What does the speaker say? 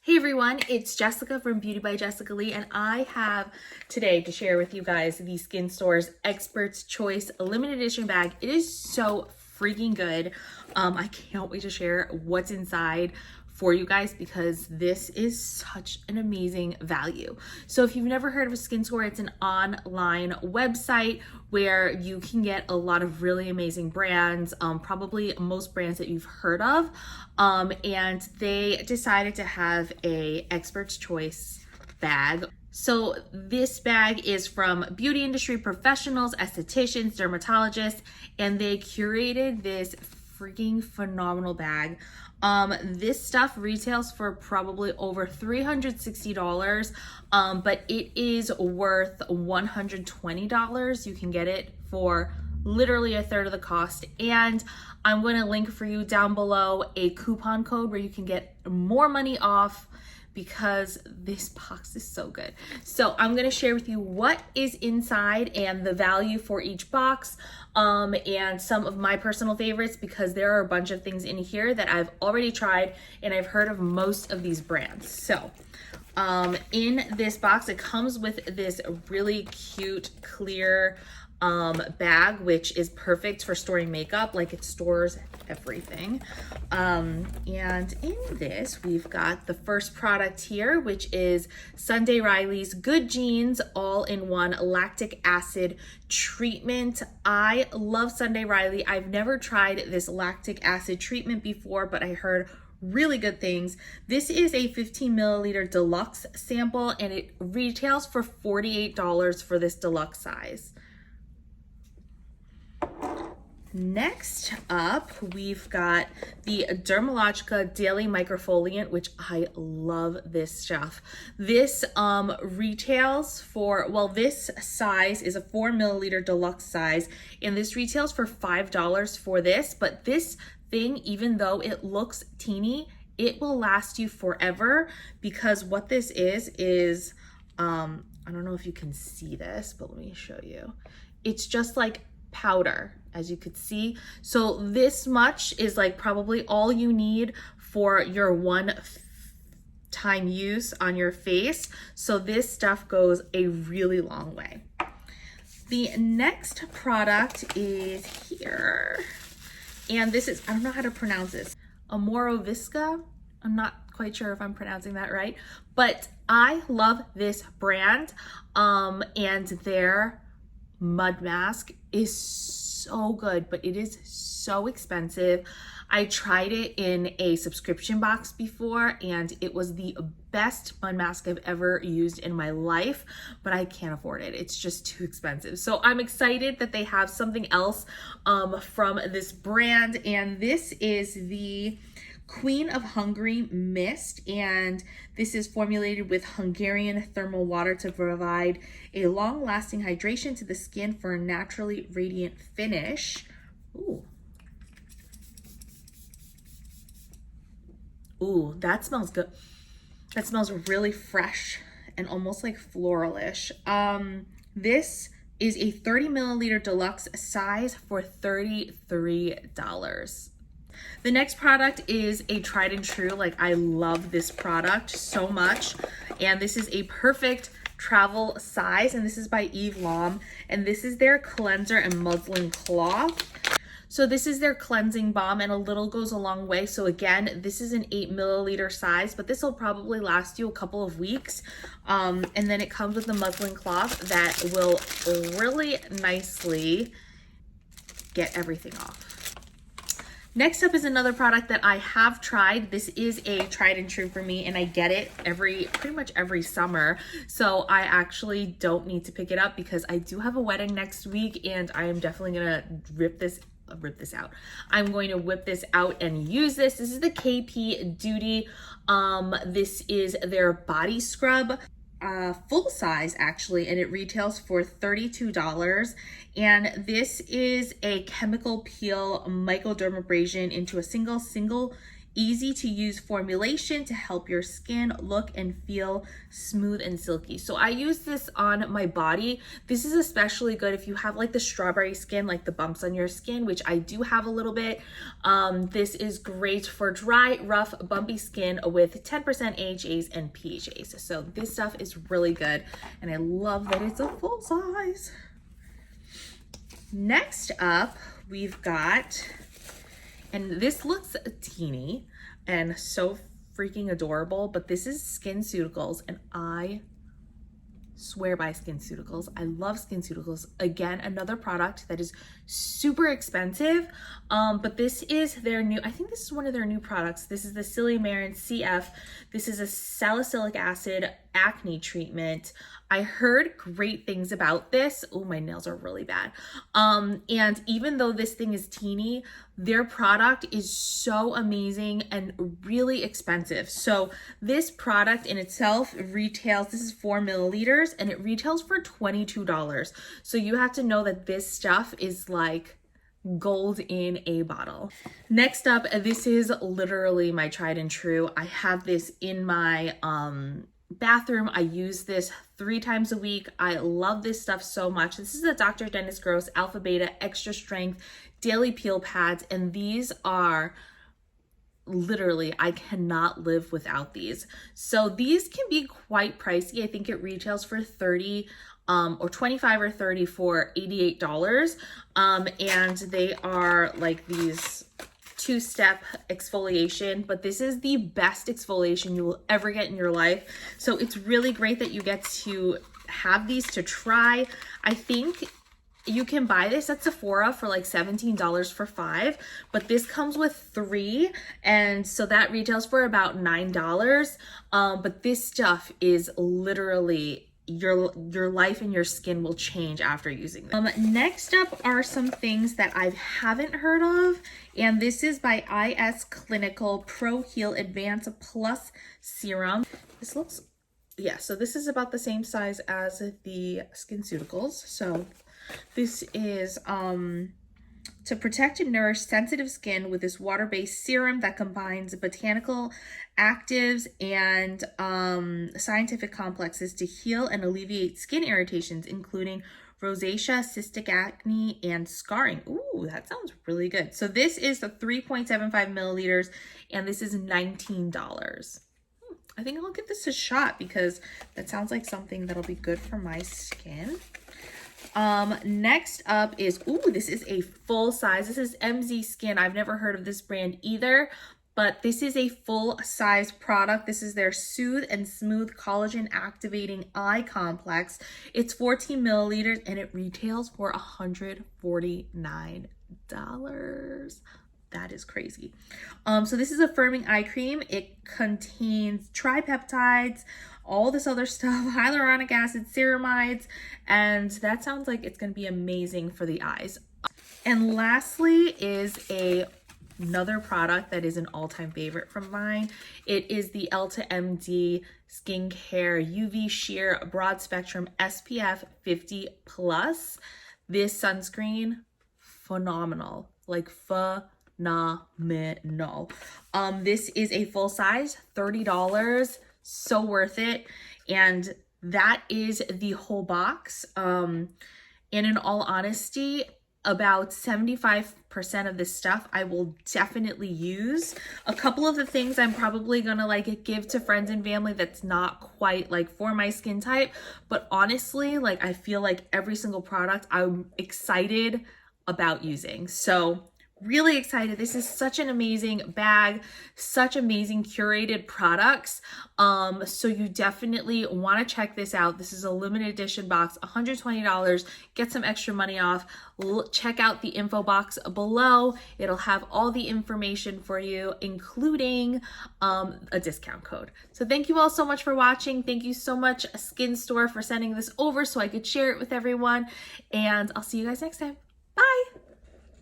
Hey everyone, it's Jessica from Beauty by Jessica Lee, and I have today to share with you guys the Skinstore's Expert's Choice limited edition bag. It is so freaking good. I can't wait to share what's inside for you guys because this is such an amazing value. So if you've never heard of Skinstore, it's an online website where you can get a lot of really amazing brands, probably most brands that you've heard of. And they decided to have a Expert's Choice bag. So this bag is from beauty industry professionals, estheticians, dermatologists, and they curated this freaking phenomenal bag. This stuff retails for probably over $360, but it is worth $120. You can get it for literally a third of the cost, and I'm going to link for you down below a coupon code where you can get more money off because this box is so good. So I'm going to share with you what is inside and the value for each box, and some of my personal favorites because there are a bunch of things in here that I've already tried and I've heard of most of these brands. So in this box, it comes with this really cute clear bag, which is perfect for storing makeup. Like, it stores everything. And in this, we've got the first product here, which is Sunday Riley's Good Genes All-in-One Lactic Acid Treatment. I love Sunday Riley. I've never tried this lactic acid treatment before, but I heard really good things. This is a 15 milliliter deluxe sample, and it retails for $48 for this deluxe size. Next up, we've got the Dermalogica Daily Microfoliant, which I love this stuff. This retails for, well, this size is a 4 milliliter deluxe size, and this retails for $5 for this, but this thing, even though it looks teeny, it will last you forever because what this is, I don't know if you can see this, but let me show you. It's just like powder, as you could see. So this much is like probably all you need for your one-time use on your face. So this stuff goes a really long way. The next product is here. And this is, I don't know how to pronounce this, Omorovicza. I'm not quite sure if I'm pronouncing that right, but I love this brand, and their mud mask is so good, but it is so expensive. I tried it in a subscription box before, and it was the best mud mask I've ever used in my life, but I can't afford it. It's just too expensive. So I'm excited that they have something else from this brand, and this is the Queen of Hungary Mist, and this is formulated with Hungarian thermal water to provide a long-lasting hydration to the skin for a naturally radiant finish. Ooh. Ooh, that smells good. That smells really fresh and almost like floralish. This is a 30 milliliter deluxe size for $33. The next product is a tried and true. Like, I love this product so much, and this is a perfect travel size, and this is by Eve Lom, and this is their cleanser and muslin cloth. So this is their cleansing balm, and a little goes a long way. So again, this is an 8 milliliter size, but this will probably last you a couple of weeks. And then it comes with a muslin cloth that will really nicely get everything off. Next up is another product that I have tried. This is a tried and true for me, and I get it pretty much every summer. So I actually don't need to pick it up because I do have a wedding next week, and I am definitely gonna rip this out. I'm going to whip this out and use this. This is the KP Duty. This is their body scrub. Full size actually, and it retails for $32, and this is a chemical peel microdermabrasion into a single easy to use formulation to help your skin look and feel smooth and silky. So I use this on my body. This is especially good if you have like the strawberry skin, like the bumps on your skin, which I do have a little bit. This is great for dry, rough, bumpy skin with 10% AHAs and PHAs. So this stuff is really good, and I love that it's a full size. Next up, we've got, and this looks teeny and so freaking adorable, but this is SkinCeuticals, and I swear by SkinCeuticals. I love SkinCeuticals. Again, another product that is super expensive, but this is their new, I think this is one of their new products. This is the Silymarin CF. This is a salicylic acid acne treatment. I heard great things about this. Oh, my nails are really bad. And even though this thing is teeny, their product is so amazing and really expensive. So this product in itself retails, this is 4 milliliters, and it retails for $22. So you have to know that this stuff is like gold in a bottle. Next up, this is literally my tried and true. I have this in my bathroom. I use this 3 times a week. I love this stuff so much. This is the Dr. Dennis Gross Alpha Beta Extra Strength Daily Peel Pads, and these are literally, I cannot live without these. So these can be quite pricey. I think it retails for 30 or 25 or 30 for $88. And they are like these 2-step exfoliation, but this is the best exfoliation you will ever get in your life. So it's really great that you get to have these to try. I think you can buy this at Sephora for like $17 for 5, but this comes with 3, and so that retails for about $9. But this stuff is literally your life and your skin will change after using them. Next up are some things that I haven't heard of, and this is by IS Clinical Pro Heal Advance Plus Serum. This looks, yeah, so this is about the same size as the SkinCeuticals. So this is to protect and nourish sensitive skin with this water-based serum that combines botanical actives and scientific complexes to heal and alleviate skin irritations, including rosacea, cystic acne, and scarring. Ooh, that sounds really good. So this is the 3.75 milliliters, and this is $19. I think I'll give this a shot because that sounds like something that'll be good for my skin. Next up is, ooh, this is a full size. This is MZ Skin. I've never heard of this brand either, but this is a full size product. This is their Soothe and Smooth Collagen Activating Eye Complex. It's 14 milliliters and it retails for $149. That is crazy. So this is a firming eye cream. It contains tripeptides, all this other stuff, hyaluronic acid, ceramides, and that sounds like it's going to be amazing for the eyes. And lastly is another product that is an all-time favorite from mine. It is the Elta MD Skincare UV Sheer Broad Spectrum SPF 50 Plus. This sunscreen, phenomenal, like phenomenal. This is a full size, $30, so worth it. And that is the whole box. And in all honesty, about 75% of this stuff I will definitely use. A couple of the things I'm probably gonna like give to friends and family that's not quite like for my skin type, but honestly, like I feel like every single product I'm excited about using. So really excited. This is such an amazing bag, such amazing curated products. So you definitely want to check this out. This is a limited edition box, $120. Get some extra money off. Check out the info box below. It'll have all the information for you, including a discount code. So thank you all so much for watching. Thank you so much, Skinstore, for sending this over so I could share it with everyone. And I'll see you guys next time. Bye.